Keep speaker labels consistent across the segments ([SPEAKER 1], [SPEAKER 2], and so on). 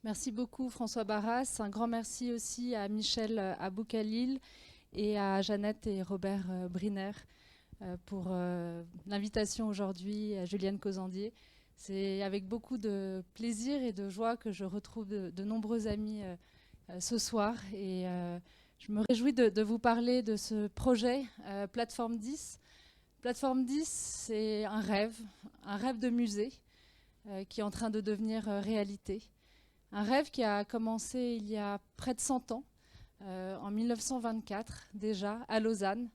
[SPEAKER 1] Merci beaucoup François Barras. Un grand merci aussi à Michel Aboukhalil et à Jeannette et Robert Briner pour l'invitation aujourd'hui, à Julienne Causandier. C'est avec beaucoup de plaisir et de joie que je retrouve de nombreux amis ce soir. Et je me réjouis de vous parler de ce projet Plateforme 10. Plateforme 10, c'est un rêve de musée qui est en train de devenir réalité. Un rêve qui a commencé il y a près de 100 ans, en 1924 déjà, à Lausanne.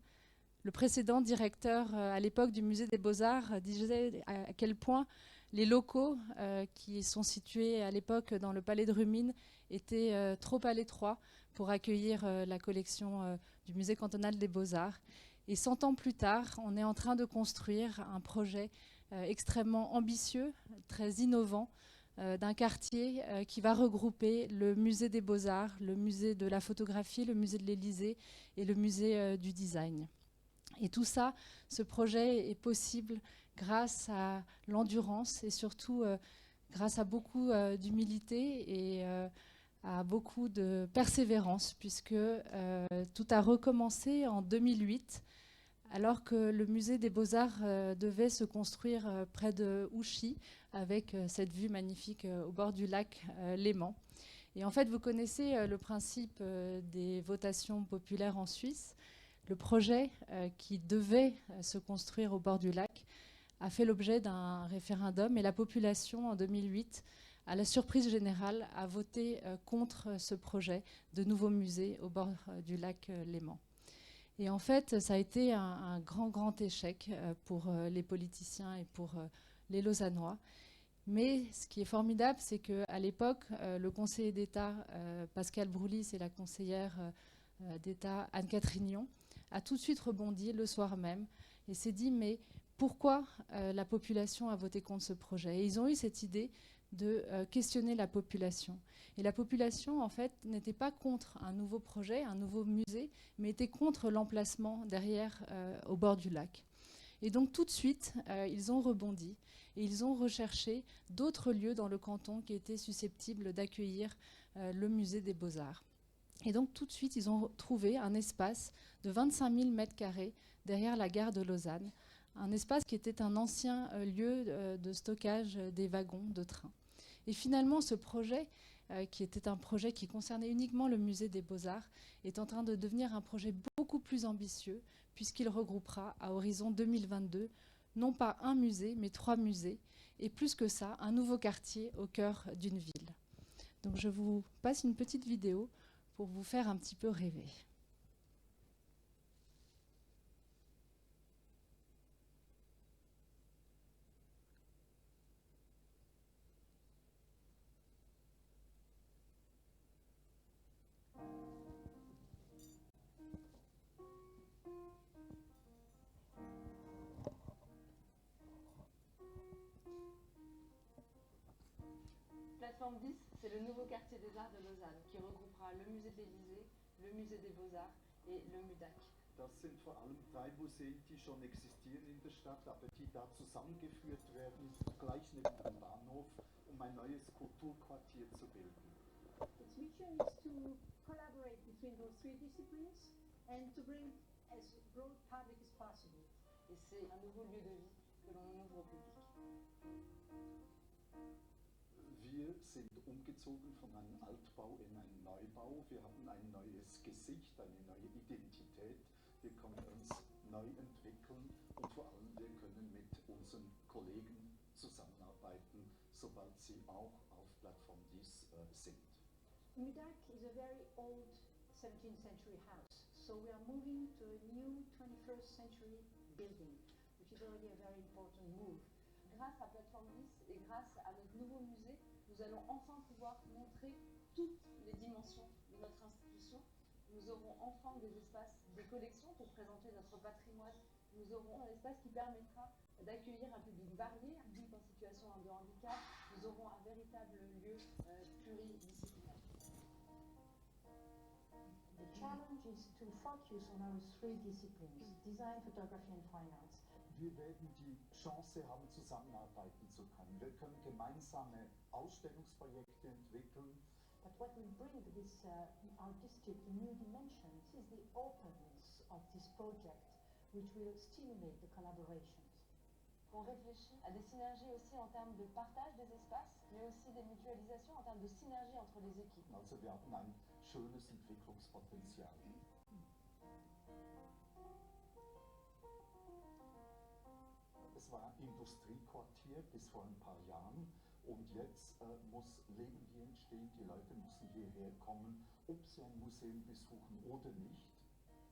[SPEAKER 1] Le précédent directeur à l'époque du musée des Beaux-Arts disait à quel point les locaux qui sont situés à l'époque dans le palais de Rumine étaient trop à l'étroit pour accueillir la collection du musée cantonal des Beaux-Arts. Et 100 ans plus tard, on est en train de construire un projet extrêmement ambitieux, très innovant, d'un quartier qui va regrouper le musée des Beaux-Arts, le musée de la photographie, le musée de l'Élysée et le musée du design. Et tout ça, ce projet est possible grâce à l'endurance et surtout grâce à beaucoup d'humilité et à beaucoup de persévérance, puisque tout a recommencé en 2008, alors que le musée des Beaux-Arts devait se construire près de Ouchy, avec cette vue magnifique au bord du lac Léman. Et en fait, vous connaissez le principe des votations populaires en Suisse. Le projet qui devait se construire au bord du lac a fait l'objet d'un référendum et la population, en 2008, à la surprise générale, a voté contre ce projet de nouveau musée au bord du lac Léman. Et en fait, ça a été un grand échec pour les politiciens et pour les Lausannois. Mais ce qui est formidable, c'est qu'à l'époque, le conseiller d'État Pascal Broulis et la conseillère d'État Anne Catrignon a tout de suite rebondi le soir même et s'est dit mais pourquoi la population a voté contre ce projet? Et ils ont eu cette idée de questionner la population. Et la population, en fait, n'était pas contre un nouveau projet, un nouveau musée, mais était contre l'emplacement derrière, au bord du lac. Et donc tout de suite, ils ont rebondi et ils ont recherché d'autres lieux dans le canton qui étaient susceptibles d'accueillir le musée des Beaux-Arts. Et donc tout de suite, ils ont trouvé un espace de 25 000 mètres carrés derrière la gare de Lausanne, un espace qui était un ancien lieu de stockage des wagons de train. Et finalement, ce projet, qui était un projet qui concernait uniquement le musée des Beaux-Arts, est en train de devenir un projet beaucoup plus ambitieux, puisqu'il regroupera à horizon 2022 non pas un musée, mais 3 musées, et plus que ça, un nouveau quartier au cœur d'une ville. Donc je vous passe une petite vidéo pour vous faire un petit peu rêver. Plateforme 10, c'est le nouveau quartier des arts de Lausanne qui regroupera le musée de l'Élysée, le musée des Beaux-Arts et le MUDAC.
[SPEAKER 2] Das sind vor allem 3 Museen, die schon existieren in der Stadt, aber die da zusammengeführt werden, gleich neben dem Bahnhof, um ein neues Kulturquartier zu bilden.
[SPEAKER 3] Its mission is to collaborate between those 3 disciplines and to bring as broad public as possible.
[SPEAKER 1] Et c'est un nouveau lieu de vie que l'on ouvre au public.
[SPEAKER 2] Wir sind umgezogen von einem Altbau in einen Neubau. Wir haben ein neues Gesicht, eine neue Identität. Wir können uns neu entwickeln und vor allem wir können mit unseren Kollegen zusammenarbeiten, sobald sie auch auf Plattform 10 sind.
[SPEAKER 3] MUDAC is a very old 17th century house, so we are moving to a new 21st century building, which is already a very important move.
[SPEAKER 1] Grâce à Plateforme 10 et grâce à notre nouveau musée, nous allons enfin pouvoir montrer toutes les dimensions de notre institution. Nous aurons enfin des espaces, des collections pour présenter notre patrimoine. Nous aurons un espace qui permettra d'accueillir un public varié, un public en situation de handicap. Nous aurons un véritable lieu pluridisciplinaire.
[SPEAKER 3] The challenge is to focus on our 3 disciplines, design, photography and fine arts.
[SPEAKER 2] wir werden die Chance haben, zusammenarbeiten zu können. Wir können gemeinsame Ausstellungsprojekte entwickeln.
[SPEAKER 3] But what will bring this artistic new dimensions is the openness of this project, which will stimulate the collaborations.
[SPEAKER 4] On réfléchit à des synergies aussi en termes de partage des espaces, mais aussi des mutualisations en termes de synergie entre les équipes.
[SPEAKER 2] Also wir haben ein schönes Entwicklungspotenzial. Es war ein Industriequartier bis vor ein paar Jahren und jetzt muss Leben hier entstehen. Die Leute müssen hierher kommen, ob sie ein Museum besuchen oder nicht.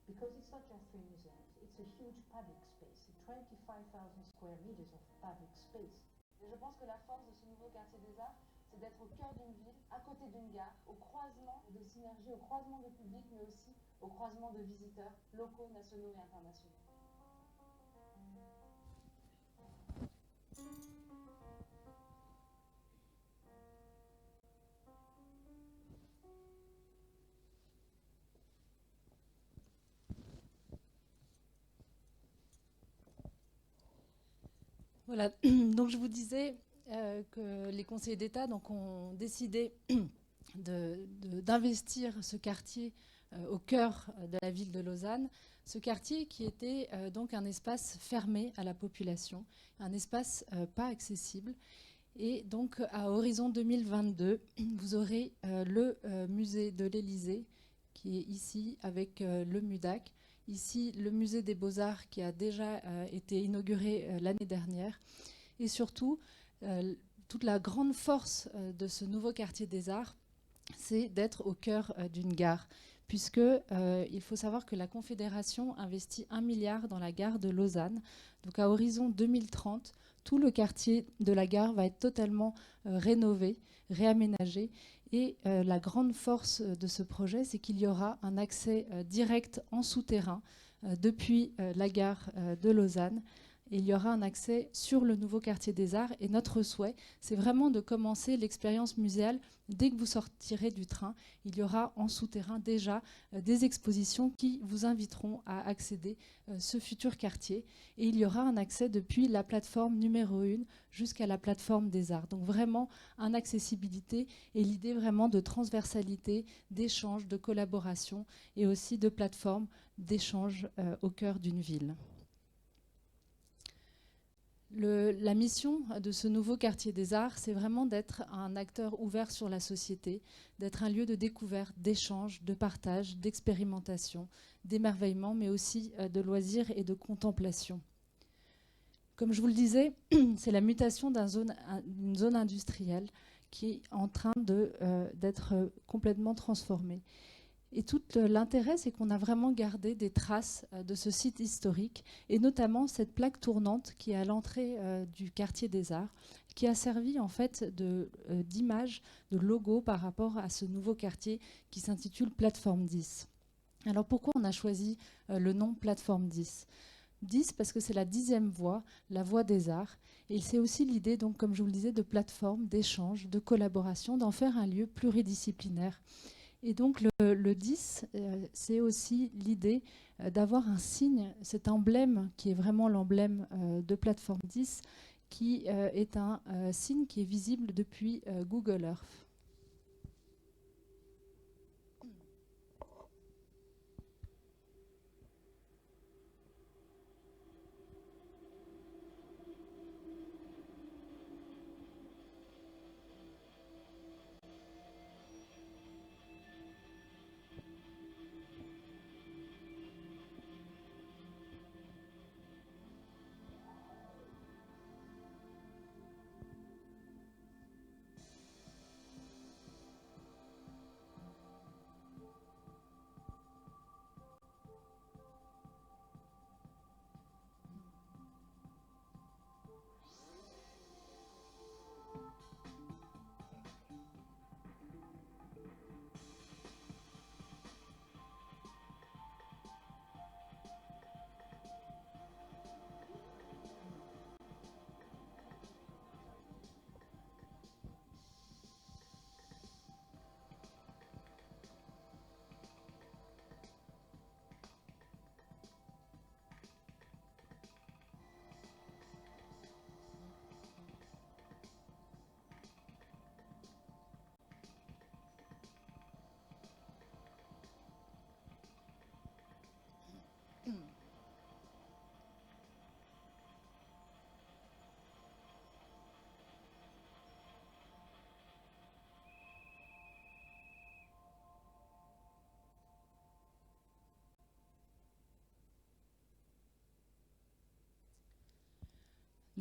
[SPEAKER 3] Because it's not just 3 museums, it's a huge public space, 25,000 square meters of public space.
[SPEAKER 4] Et je pense que la force de ce nouveau quartier des arts, c'est d'être au cœur d'une ville, à côté d'une gare, au croisement de synergie, au croisement de public, mais aussi au croisement de visiteurs locaux, nationaux et internationaux.
[SPEAKER 1] Voilà, donc je vous disais que les conseillers d'État ont décidé d'investir ce quartier au cœur de la ville de Lausanne, ce quartier qui était donc un espace fermé à la population, un espace pas accessible. Et donc à horizon 2022, vous aurez le musée de l'Élysée qui est ici avec le MUDAC. Ici, le musée des Beaux-Arts qui a déjà été inauguré l'année dernière. Et surtout, toute la grande force de ce nouveau quartier des Arts, c'est d'être au cœur d'une gare. Puisque il faut savoir que la Confédération investit 1 milliard dans la gare de Lausanne. Donc à horizon 2030, tout le quartier de la gare va être totalement rénové, réaménagé. Et la grande force de ce projet, c'est qu'il y aura un accès direct en souterrain depuis la gare de Lausanne. Et il y aura un accès sur le nouveau quartier des Arts. Et notre souhait, c'est vraiment de commencer l'expérience muséale dès que vous sortirez du train. Il y aura en souterrain déjà des expositions qui vous inviteront à accéder à ce futur quartier. Et il y aura un accès depuis la plateforme numéro 1 jusqu'à la plateforme des Arts. Donc vraiment, une accessibilité et l'idée vraiment de transversalité, d'échange, de collaboration et aussi de plateforme d'échange au cœur d'une ville. La mission de ce nouveau quartier des Arts, c'est vraiment d'être un acteur ouvert sur la société, d'être un lieu de découverte, d'échange, de partage, d'expérimentation, d'émerveillement, mais aussi de loisirs et de contemplation. Comme je vous le disais, c'est la mutation d'une zone industrielle qui est en train d'être complètement transformée. Et tout l'intérêt, c'est qu'on a vraiment gardé des traces de ce site historique, et notamment cette plaque tournante qui est à l'entrée du quartier des Arts, qui a servi en fait d'image, de logo par rapport à ce nouveau quartier qui s'intitule Plateforme 10. Alors pourquoi on a choisi le nom Plateforme 10 ? 10 parce que c'est la 10e voie, la voie des arts. Et c'est aussi l'idée, donc, comme je vous le disais, de plateforme, d'échange, de collaboration, d'en faire un lieu pluridisciplinaire. Et donc le 10, c'est aussi l'idée d'avoir un signe, cet emblème qui est vraiment l'emblème de Plateforme 10, qui est un signe qui est visible depuis Google Earth.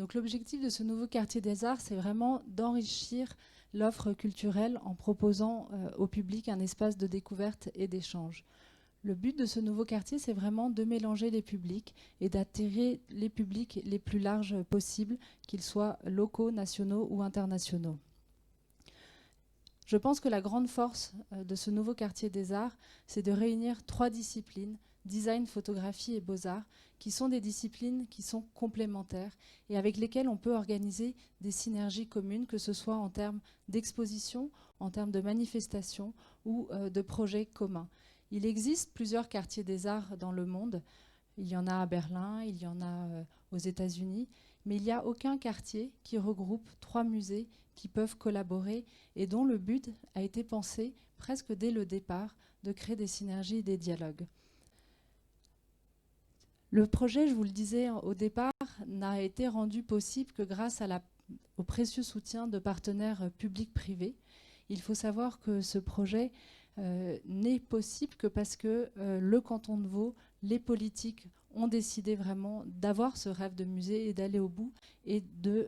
[SPEAKER 1] Donc l'objectif de ce nouveau quartier des arts, c'est vraiment d'enrichir l'offre culturelle en proposant au public un espace de découverte et d'échange. Le but de ce nouveau quartier, c'est vraiment de mélanger les publics et d'attirer les publics les plus larges possibles, qu'ils soient locaux, nationaux ou internationaux. Je pense que la grande force de ce nouveau quartier des arts, c'est de réunir 3 disciplines, design, photographie et beaux-arts, qui sont des disciplines qui sont complémentaires et avec lesquelles on peut organiser des synergies communes, que ce soit en termes d'exposition, en termes de manifestations ou de projets communs. Il existe plusieurs quartiers des arts dans le monde. Il y en a à Berlin, il y en a aux États-Unis, mais il n'y a aucun quartier qui regroupe 3 musées qui peuvent collaborer et dont le but a été pensé presque dès le départ de créer des synergies et des dialogues. Le projet, je vous le disais au départ, n'a été rendu possible que grâce au précieux soutien de partenaires publics-privés. Il faut savoir que ce projet n'est possible que parce que le canton de Vaud, les politiques ont décidé vraiment d'avoir ce rêve de musée et d'aller au bout et de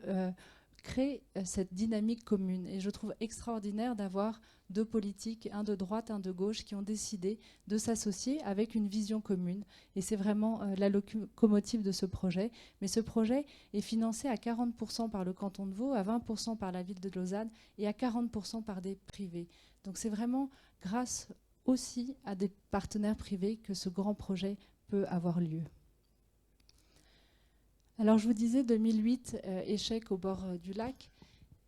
[SPEAKER 1] créer cette dynamique commune. Et je trouve extraordinaire d'avoir 2 politiques, un de droite, un de gauche, qui ont décidé de s'associer avec une vision commune. Et c'est vraiment la locomotive de ce projet. Mais ce projet est financé à 40% par le canton de Vaud, à 20% par la ville de Lausanne et à 40% par des privés. Donc c'est vraiment grâce aussi à des partenaires privés que ce grand projet peut avoir lieu. Alors je vous disais 2008, échec au bord du lac.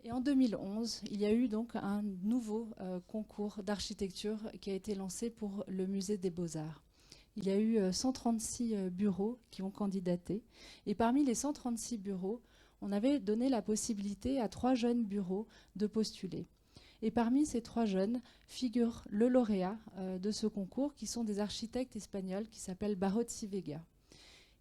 [SPEAKER 1] Et en 2011, il y a eu donc un nouveau concours d'architecture qui a été lancé pour le musée des Beaux-Arts. Il y a eu 136 bureaux qui ont candidaté. Et parmi les 136 bureaux, on avait donné la possibilité à 3 jeunes bureaux de postuler. Et parmi ces 3 jeunes figure le lauréat de ce concours, qui sont des architectes espagnols qui s'appellent Barotsi Vega.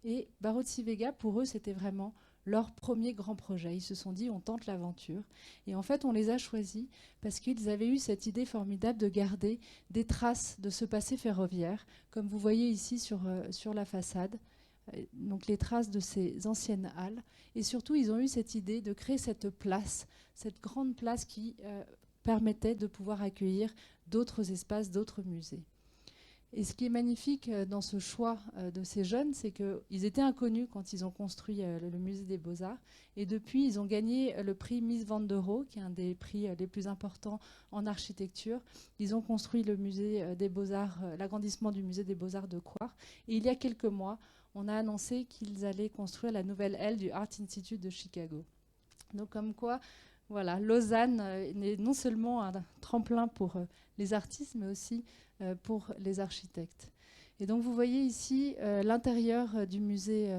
[SPEAKER 1] Et Barotsi Vega, pour eux, c'était vraiment leur premier grand projet. Ils se sont dit, on tente l'aventure. Et en fait, on les a choisis parce qu'ils avaient eu cette idée formidable de garder des traces de ce passé ferroviaire, comme vous voyez ici sur la façade, donc les traces de ces anciennes halles. Et surtout, ils ont eu cette idée de créer cette place, cette grande place qui permettait de pouvoir accueillir d'autres espaces, d'autres musées. Et ce qui est magnifique dans ce choix de ces jeunes, c'est qu'ils étaient inconnus quand ils ont construit le musée des Beaux-Arts. Et depuis, ils ont gagné le prix Mies van der Rohe, qui est un des prix les plus importants en architecture. Ils ont construit le musée des Beaux-Arts, l'agrandissement du musée des Beaux-Arts de Coire. Et il y a quelques mois, on a annoncé qu'ils allaient construire la nouvelle aile du Art Institute de Chicago. Donc comme quoi, voilà, Lausanne est non seulement un tremplin pour les artistes, mais aussi pour les architectes. Et donc vous voyez ici l'intérieur du musée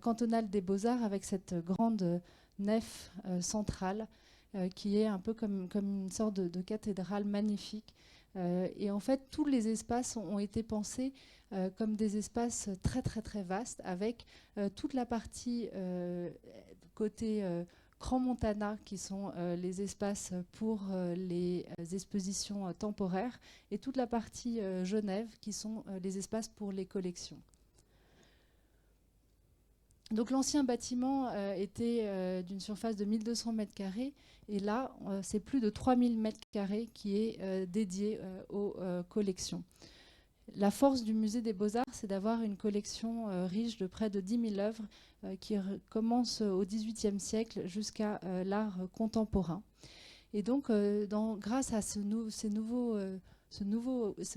[SPEAKER 1] cantonal des Beaux-Arts avec cette grande nef centrale qui est un peu comme une sorte de cathédrale magnifique. Et en fait, tous les espaces ont été pensés comme des espaces très très très vastes avec toute la partie côté Crans-Montana, qui sont les espaces pour les expositions temporaires, et toute la partie Genève, qui sont les espaces pour les collections. Donc l'ancien bâtiment était d'une surface de 1200 m², et là, c'est plus de 3000 m² qui est dédié aux collections. La force du musée des Beaux-Arts, c'est d'avoir une collection riche de près de 10 000 œuvres qui commence au XVIIIe siècle jusqu'à l'art contemporain. Et donc, grâce à ce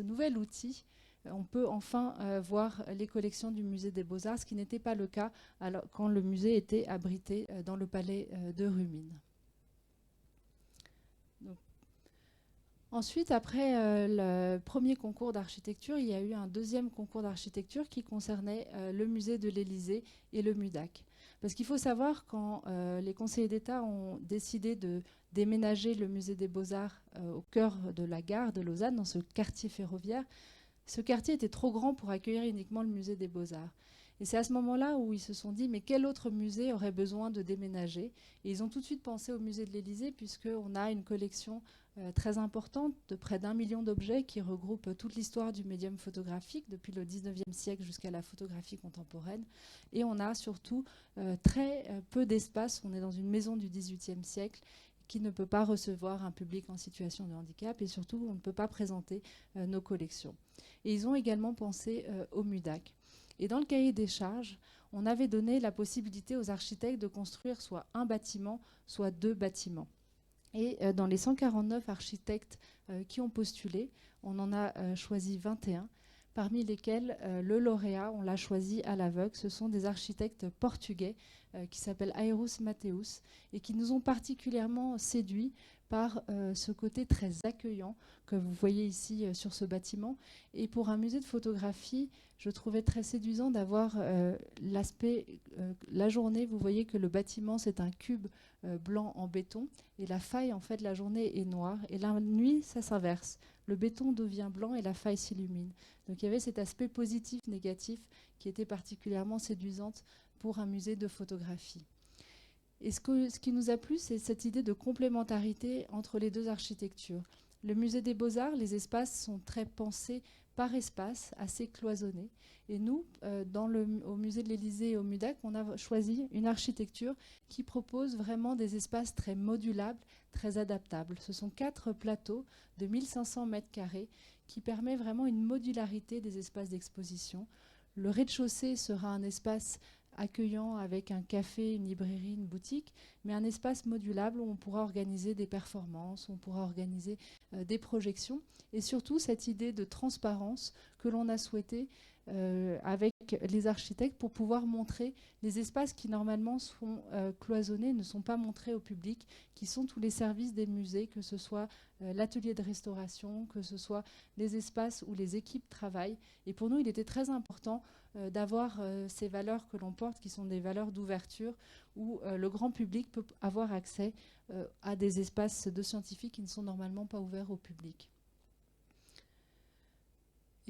[SPEAKER 1] nouvel outil, on peut enfin voir les collections du musée des Beaux-Arts, ce qui n'était pas le cas quand le musée était abrité dans le palais de Rumine. Ensuite, après le premier concours d'architecture, il y a eu un deuxième concours d'architecture qui concernait le musée de l'Élysée et le MUDAC. Parce qu'il faut savoir, quand les conseillers d'État ont décidé de déménager le musée des Beaux-Arts au cœur de la gare de Lausanne, dans ce quartier ferroviaire, ce quartier était trop grand pour accueillir uniquement le musée des Beaux-Arts. Et c'est à ce moment-là où ils se sont dit, mais quel autre musée aurait besoin de déménager? Et ils ont tout de suite pensé au musée de l'Élysée, puisqu'on a une collection très importante de près d'1 million d'objets qui regroupe toute l'histoire du médium photographique, depuis le 19e siècle jusqu'à la photographie contemporaine. Et on a surtout très peu d'espace. On est dans une maison du 18e siècle qui ne peut pas recevoir un public en situation de handicap, et surtout on ne peut pas présenter nos collections. Et ils ont également pensé au MUDAC. Et dans le cahier des charges, on avait donné la possibilité aux architectes de construire soit un bâtiment, soit 2 bâtiments. Et dans les 149 architectes qui ont postulé, on en a choisi 21, parmi lesquels le lauréat, on l'a choisi à l'aveugle. Ce sont des architectes portugais qui s'appellent Aerus Mateus et qui nous ont particulièrement séduits par ce côté très accueillant que vous voyez ici sur ce bâtiment. Et pour un musée de photographie, je trouvais très séduisant d'avoir l'aspect, la journée, vous voyez que le bâtiment c'est un cube blanc en béton, et la faille en fait la journée est noire, et la nuit ça s'inverse. Le béton devient blanc et la faille s'illumine. Donc il y avait cet aspect positif-négatif qui était particulièrement séduisante pour un musée de photographie. Et ce qui nous a plu, c'est cette idée de complémentarité entre les 2 architectures. Le musée des Beaux-Arts, les espaces sont très pensés par espace, assez cloisonnés. Et nous, au musée de l'Élysée et au MUDAC, on a choisi une architecture qui propose vraiment des espaces très modulables, très adaptables. Ce sont 4 plateaux de 1500 mètres carrés qui permet vraiment une modularité des espaces d'exposition. Le rez-de-chaussée sera un espace accueillant avec un café, une librairie, une boutique, mais un espace modulable où on pourra organiser des performances, on pourra organiser des projections, et surtout cette idée de transparence que l'on a souhaité avec les architectes pour pouvoir montrer les espaces qui normalement sont cloisonnés, ne sont pas montrés au public, qui sont tous les services des musées, que ce soit l'atelier de restauration, que ce soit les espaces où les équipes travaillent. Et pour nous, il était très important d'avoir ces valeurs que l'on porte, qui sont des valeurs d'ouverture, où le grand public peut avoir accès à des espaces de scientifiques qui ne sont normalement pas ouverts au public.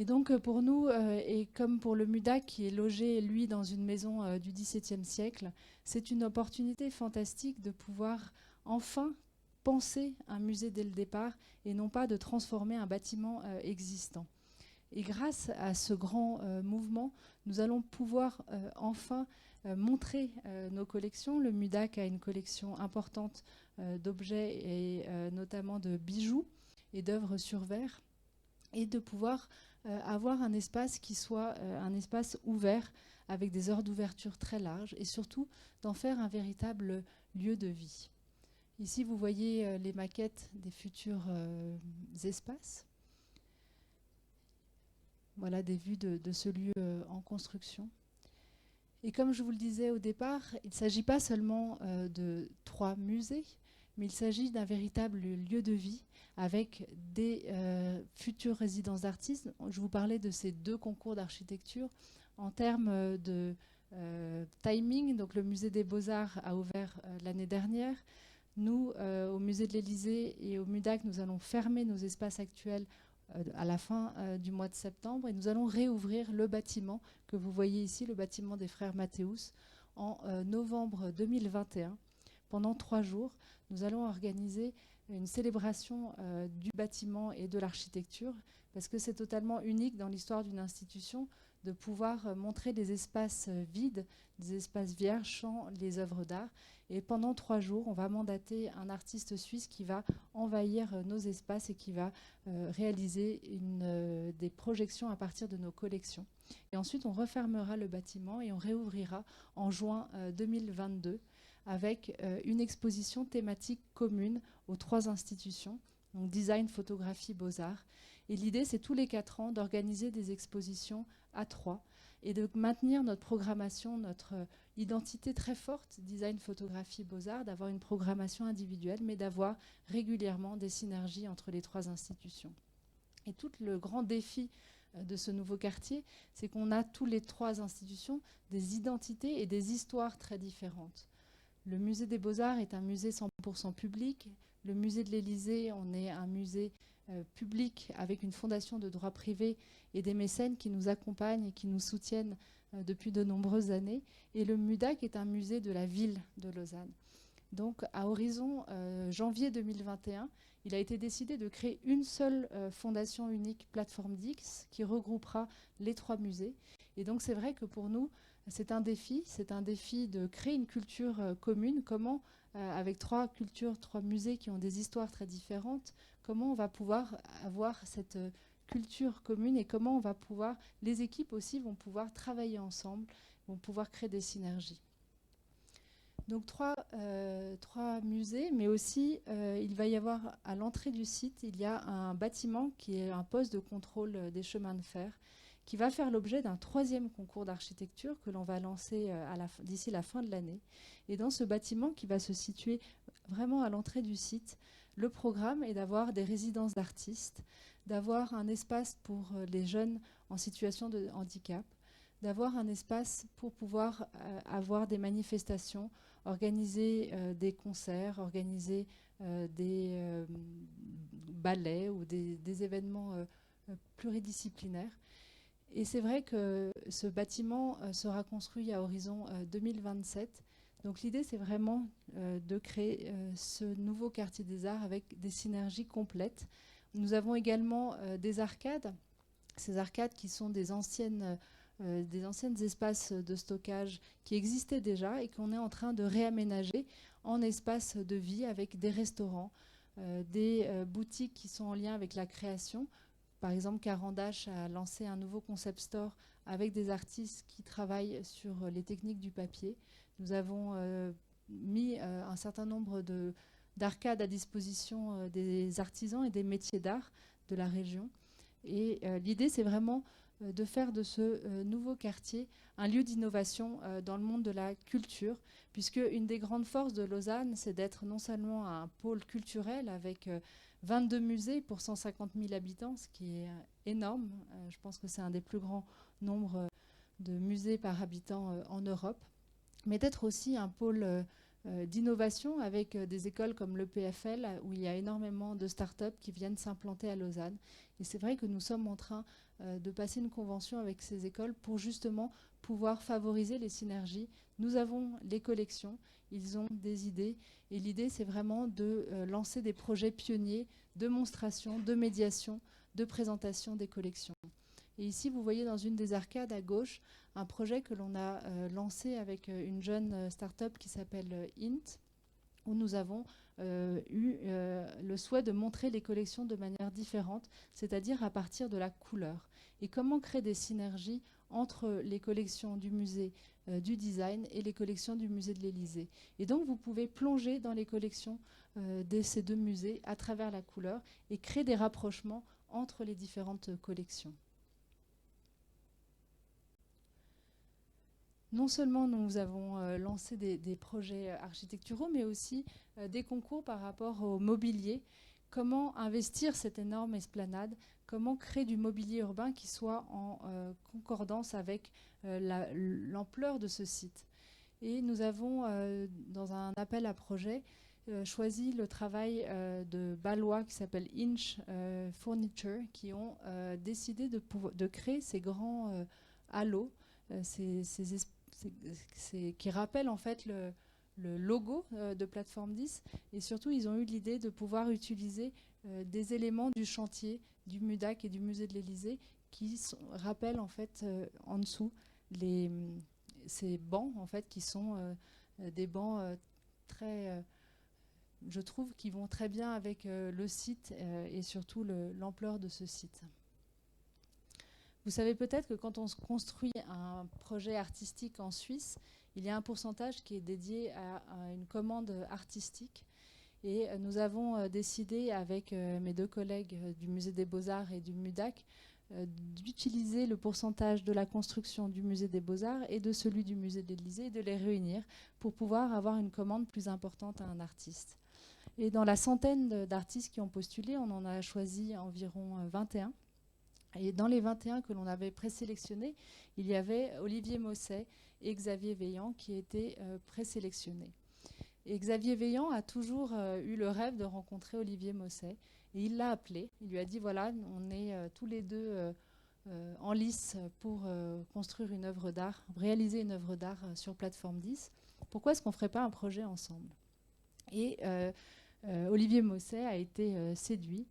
[SPEAKER 1] Et donc pour nous, et comme pour le MUDAC qui est logé, lui, dans une maison du XVIIe siècle, c'est une opportunité fantastique de pouvoir enfin penser un musée dès le départ et non pas de transformer un bâtiment existant. Et grâce à ce grand mouvement, nous allons pouvoir enfin montrer nos collections. Le MUDAC a une collection importante d'objets et notamment de bijoux et d'œuvres sur verre, et de pouvoir avoir un espace qui soit un espace ouvert avec des heures d'ouverture très larges, et surtout d'en faire un véritable lieu de vie. Ici, vous voyez les maquettes des futurs espaces. Voilà des vues de ce lieu en construction. Et comme je vous le disais au départ, il ne s'agit pas seulement de 3 musées, mais il s'agit d'un véritable lieu de vie avec des futures résidences d'artistes. Je vous parlais de ces 2 concours d'architecture. En termes de timing, donc le musée des Beaux-Arts a ouvert l'année dernière. Nous, au musée de l'Élysée et au MUDAC, nous allons fermer nos espaces actuels à la fin du mois de septembre, et nous allons réouvrir le bâtiment que vous voyez ici, le bâtiment des frères Mateus, en novembre 2021. Pendant 3 jours, nous allons organiser une célébration du bâtiment et de l'architecture, parce que c'est totalement unique dans l'histoire d'une institution de pouvoir montrer des espaces vides, des espaces vierges sans les œuvres d'art. Et pendant 3 jours, on va mandater un artiste suisse qui va envahir nos espaces et qui va réaliser des projections à partir de nos collections. Et ensuite, on refermera le bâtiment et on réouvrira en juin 2022 avec une exposition thématique commune aux 3 institutions, donc design, photographie, beaux-arts. Et l'idée, c'est tous les 4 ans d'organiser des expositions à 3 et de maintenir notre programmation, notre identité très forte, design, photographie, beaux-arts, d'avoir une programmation individuelle, mais d'avoir régulièrement des synergies entre les 3 institutions. Et tout le grand défi de ce nouveau quartier, c'est qu'on a tous les 3 institutions des identités et des histoires très différentes. Le musée des Beaux-Arts est un musée 100% public. Le musée de l'Élysée, on est un musée public avec une fondation de droit privé et des mécènes qui nous accompagnent et qui nous soutiennent depuis de nombreuses années. Et le MUDAC est un musée de la ville de Lausanne. Donc à horizon janvier 2021, il a été décidé de créer une seule fondation unique Plateforme Dix qui regroupera les 3 musées. Et donc c'est vrai que pour nous, c'est un défi de créer une culture commune. Comment, avec 3 cultures, 3 musées qui ont des histoires très différentes, comment on va pouvoir avoir cette culture commune et comment on va pouvoir, les équipes aussi vont pouvoir travailler ensemble, vont pouvoir créer des synergies. Donc 3 musées, mais aussi il va y avoir à l'entrée du site, il y a un bâtiment qui est un poste de contrôle des chemins de fer qui va faire l'objet d'un 3e concours d'architecture que l'on va lancer d'ici la fin de l'année. Et dans ce bâtiment qui va se situer vraiment à l'entrée du site, le programme est d'avoir des résidences d'artistes, d'avoir un espace pour les jeunes en situation de handicap, d'avoir un espace pour pouvoir avoir des manifestations, organiser des concerts, organiser des ballets ou des événements pluridisciplinaires. Et c'est vrai que ce bâtiment sera construit à horizon 2027. Donc l'idée, c'est vraiment de créer ce nouveau quartier des arts avec des synergies complètes. Nous avons également des arcades. Ces arcades qui sont des anciennes espaces de stockage qui existaient déjà et qu'on est en train de réaménager en espaces de vie avec des restaurants, des boutiques qui sont en lien avec la création. Par exemple, Carandache a lancé un nouveau concept store avec des artistes qui travaillent sur les techniques du papier. Nous avons mis un certain nombre d'arcades à disposition des artisans et des métiers d'art de la région. Et l'idée, c'est vraiment de faire de ce nouveau quartier un lieu d'innovation dans le monde de la culture, puisque une des grandes forces de Lausanne, c'est d'être non seulement un pôle culturel avec 22 musées pour 150 000 habitants, ce qui est énorme. Je pense que c'est un des plus grands nombres de musées par habitant en Europe, mais d'être aussi un pôle d'innovation avec des écoles comme le PFL, où il y a énormément de start-up qui viennent s'implanter à Lausanne. Et c'est vrai que nous sommes en train de passer une convention avec ces écoles pour justement pouvoir favoriser les synergies. Nous avons les collections, ils ont des idées, et l'idée c'est vraiment de lancer des projets pionniers de monstration, de médiation, de présentation des collections. Et ici, vous voyez dans une des arcades à gauche, un projet que l'on a lancé avec une jeune start-up qui s'appelle Int, où nous avons eu le souhait de montrer les collections de manière différente, c'est-à-dire à partir de la couleur. Et comment créer des synergies entre les collections du musée du design et les collections du musée de l'Élysée. Et donc, vous pouvez plonger dans les collections de ces 2 musées à travers la couleur et créer des rapprochements entre les différentes collections. Non seulement nous avons lancé des projets architecturaux, mais aussi des concours par rapport au mobilier. Comment investir cette énorme esplanade? Comment créer du mobilier urbain qui soit en concordance avec l'ampleur de ce site? Et nous avons, dans un appel à projet, choisi le travail de Balois qui s'appelle Inch Furniture, qui ont décidé de créer ces grands halos, qui rappellent en fait le logo de Plateforme 10. Et surtout, ils ont eu l'idée de pouvoir utiliser des éléments du chantier du MUDAC et du musée de l'Élysée qui rappellent en fait en dessous ces bancs en fait qui sont des bancs très je trouve qui vont très bien avec le site et surtout l'ampleur de ce site. Vous savez peut-être que quand on construit un projet artistique en Suisse, il y a un pourcentage qui est dédié à une commande artistique. Et nous avons décidé avec mes 2 collègues du Musée des Beaux-Arts et du MUDAC d'utiliser le pourcentage de la construction du Musée des Beaux-Arts et de celui du Musée de l'Élysée et de les réunir pour pouvoir avoir une commande plus importante à un artiste. Et dans la centaine d'artistes qui ont postulé, on en a choisi environ 21. Et dans les 21 que l'on avait présélectionnés, il y avait Olivier Mosset et Xavier Veillant qui étaient présélectionnés. Et Xavier Veillant a toujours eu le rêve de rencontrer Olivier Mosset. Et il l'a appelé, il lui a dit voilà, on est tous les deux en lice pour construire une œuvre d'art, réaliser une œuvre d'art sur plateforme 10. Pourquoi est-ce qu'on ne ferait pas un projet ensemble? Et Olivier Mosset a été séduit.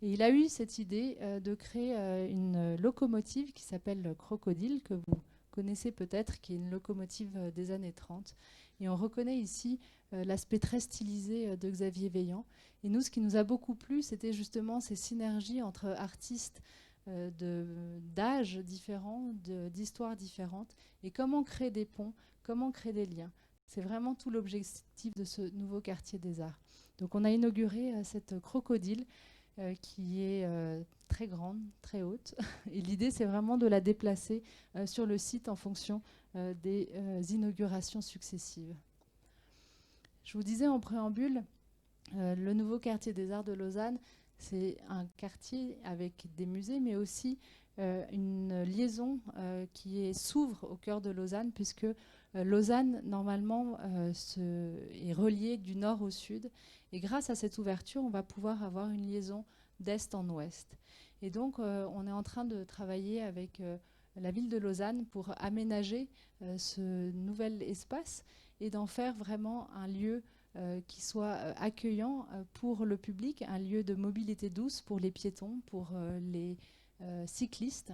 [SPEAKER 1] Et il a eu cette idée de créer une locomotive qui s'appelle Crocodile, que vous connaissez peut-être, qui est une locomotive des années 30. Et on reconnaît ici l'aspect très stylisé de Xavier Veillant. Et nous, ce qui nous a beaucoup plu, c'était justement ces synergies entre artistes d'âges différents, d'histoires différentes, et comment créer des ponts, comment créer des liens. C'est vraiment tout l'objectif de ce nouveau quartier des arts. Donc on a inauguré cette Crocodile qui est très grande, très haute. Et l'idée, c'est vraiment de la déplacer sur le site en fonction des inaugurations successives. Je vous disais en préambule, le nouveau quartier des arts de Lausanne, c'est un quartier avec des musées, mais aussi une liaison qui s'ouvre au cœur de Lausanne, puisque Lausanne, normalement, est reliée du nord au sud. Et grâce à cette ouverture, on va pouvoir avoir une liaison d'est en ouest. Et donc, on est en train de travailler avec la ville de Lausanne pour aménager ce nouvel espace et d'en faire vraiment un lieu qui soit accueillant pour le public, un lieu de mobilité douce pour les piétons, pour les cyclistes.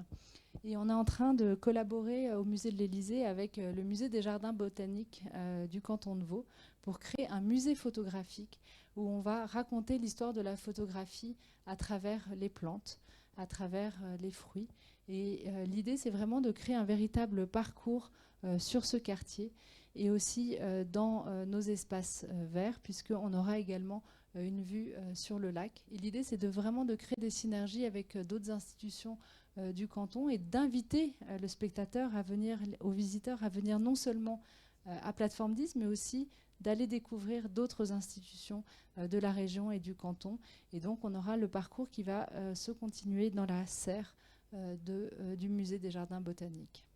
[SPEAKER 1] Et on est en train de collaborer au musée de l'Élysée avec le musée des jardins botaniques du canton de Vaud pour créer un musée photographique où on va raconter l'histoire de la photographie à travers les plantes, à travers les fruits. Et l'idée, c'est vraiment de créer un véritable parcours sur ce quartier et aussi dans nos espaces verts, puisqu'on aura également une vue sur le lac. Et l'idée, c'est vraiment de créer des synergies avec d'autres institutions du canton et d'inviter le spectateur à venir, aux visiteurs à venir non seulement à Plateforme 10, mais aussi d'aller découvrir d'autres institutions de la région et du canton. Et donc, on aura le parcours qui va se continuer dans la serre du musée des jardins botaniques.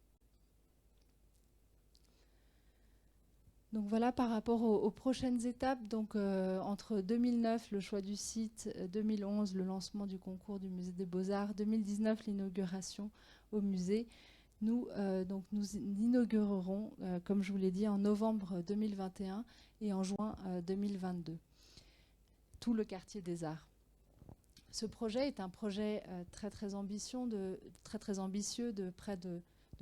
[SPEAKER 1] Donc voilà par rapport aux prochaines étapes. Donc entre 2009, le choix du site, 2011, le lancement du concours du musée des Beaux-Arts, 2019, l'inauguration au musée. Nous inaugurerons, comme je vous l'ai dit, en novembre 2021 et en juin 2022, tout le quartier des arts. Ce projet est un projet très ambitieux de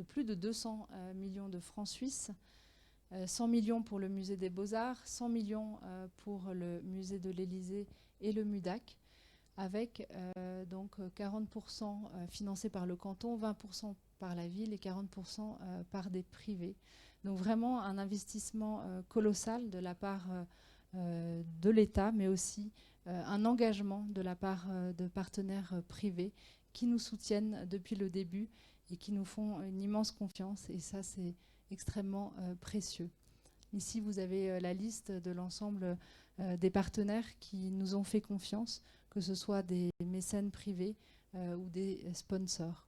[SPEAKER 1] plus de 200 millions de francs suisses. 100 millions pour le musée des Beaux-Arts, 100 millions pour le musée de l'Élysée et le MUDAC, avec donc 40% financés par le canton, 20% par la ville et 40% par des privés. Donc vraiment un investissement colossal de la part de l'État, mais aussi un engagement de la part de partenaires privés qui nous soutiennent depuis le début et qui nous font une immense confiance. Et ça, c'est extrêmement précieux. Ici, vous avez la liste de l'ensemble des partenaires qui nous ont fait confiance, que ce soit des mécènes privés ou des sponsors.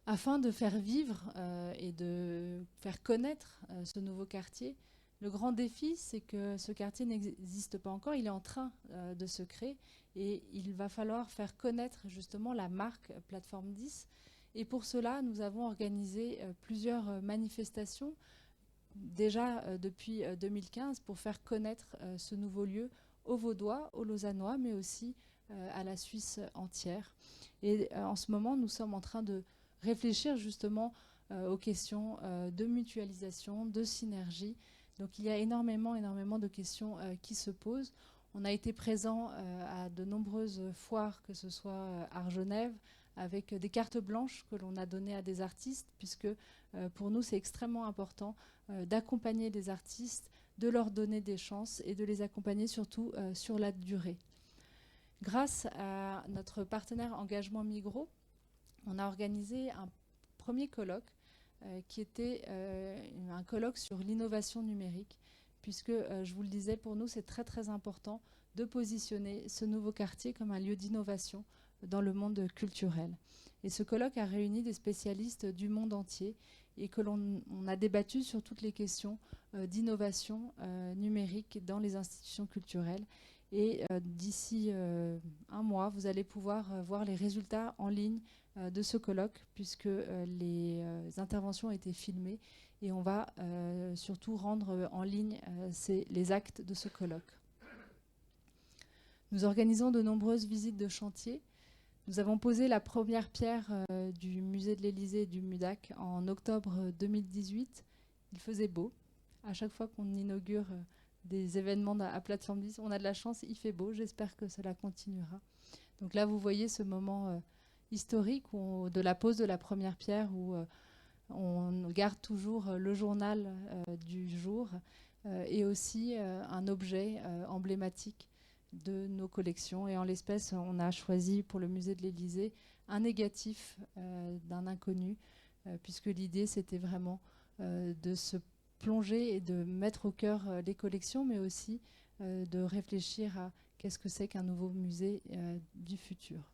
[SPEAKER 1] Afin de faire vivre et de faire connaître ce nouveau quartier, le grand défi, c'est que ce quartier n'existe pas encore, il est en train de se créer et il va falloir faire connaître justement la marque Plateforme 10. Et pour cela, nous avons organisé plusieurs manifestations, déjà depuis 2015, pour faire connaître ce nouveau lieu aux Vaudois, aux Lausannois, mais aussi à la Suisse entière. Et en ce moment, nous sommes en train de réfléchir justement aux questions de mutualisation, de synergie. Donc il y a énormément de questions qui se posent. On a été présent à de nombreuses foires, que ce soit à Genève, avec des cartes blanches que l'on a données à des artistes, puisque pour nous, c'est extrêmement important d'accompagner les artistes, de leur donner des chances et de les accompagner surtout sur la durée. Grâce à notre partenaire Engagement Migros, on a organisé un premier colloque qui était un colloque sur l'innovation numérique, puisque, je vous le disais, pour nous, c'est très important de positionner ce nouveau quartier comme un lieu d'innovation dans le monde culturel. Et ce colloque a réuni des spécialistes du monde entier et que on a débattu sur toutes les questions d'innovation numérique dans les institutions culturelles. Et d'ici un mois, vous allez pouvoir voir les résultats en ligne de ce colloque, puisque les interventions ont été filmées, et on va surtout rendre en ligne les actes de ce colloque. Nous organisons de nombreuses visites de chantier. Nous avons posé la première pierre du musée de l'Élysée et du MUDAC en octobre 2018. Il faisait beau. À chaque fois qu'on inaugure des événements à Plateforme 10, on a de la chance, il fait beau. J'espère que cela continuera. Donc là, vous voyez ce moment historique de la pose de la première pierre où on garde toujours le journal du jour et aussi un objet emblématique de nos collections. Et en l'espèce, on a choisi pour le musée de l'Élysée un négatif d'un inconnu, puisque l'idée, c'était vraiment de se plonger et de mettre au cœur les collections, mais aussi de réfléchir à qu'est-ce que c'est qu'un nouveau musée du futur.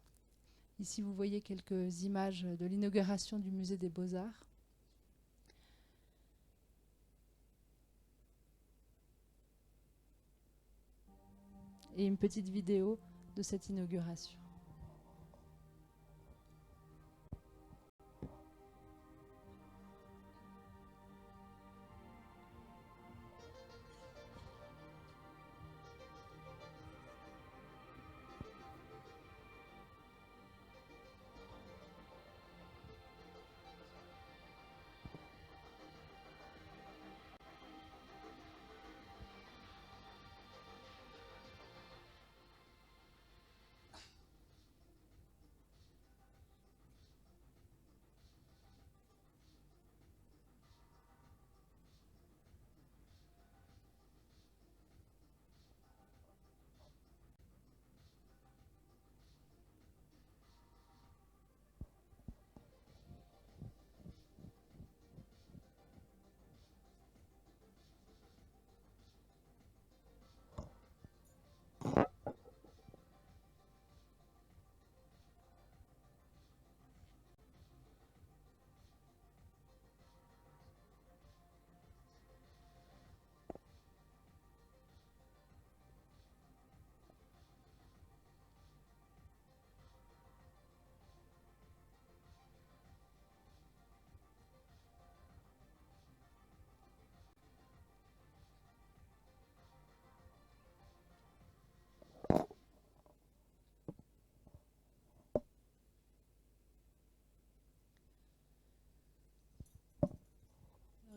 [SPEAKER 1] Ici, vous voyez quelques images de l'inauguration du musée des Beaux-Arts. Et une petite vidéo de cette inauguration.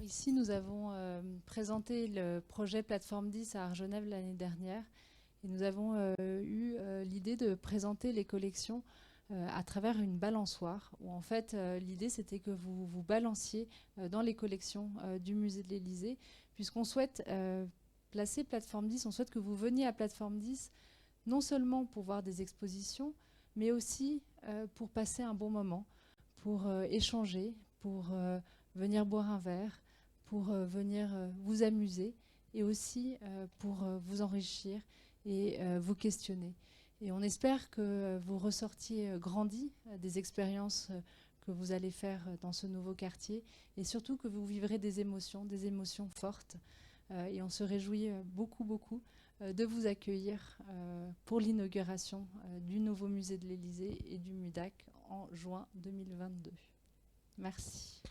[SPEAKER 1] Ici, nous avons présenté le projet Plateforme 10 à Argenève l'année dernière. Et nous avons eu l'idée de présenter les collections à travers une balançoire, où en fait, l'idée, c'était que vous vous balanciez dans les collections du musée de l'Élysée, puisqu'on souhaite placer Plateforme 10, on souhaite que vous veniez à Plateforme 10, non seulement pour voir des expositions, mais aussi pour passer un bon moment, pour échanger, pour venir boire un verre, pour venir vous amuser et aussi pour vous enrichir et vous questionner. Et on espère que vous ressortiez grandi des expériences que vous allez faire dans ce nouveau quartier et surtout que vous vivrez des émotions fortes. Et on se réjouit beaucoup de vous accueillir pour l'inauguration du nouveau musée de l'Élysée et du MUDAC en juin 2022. Merci.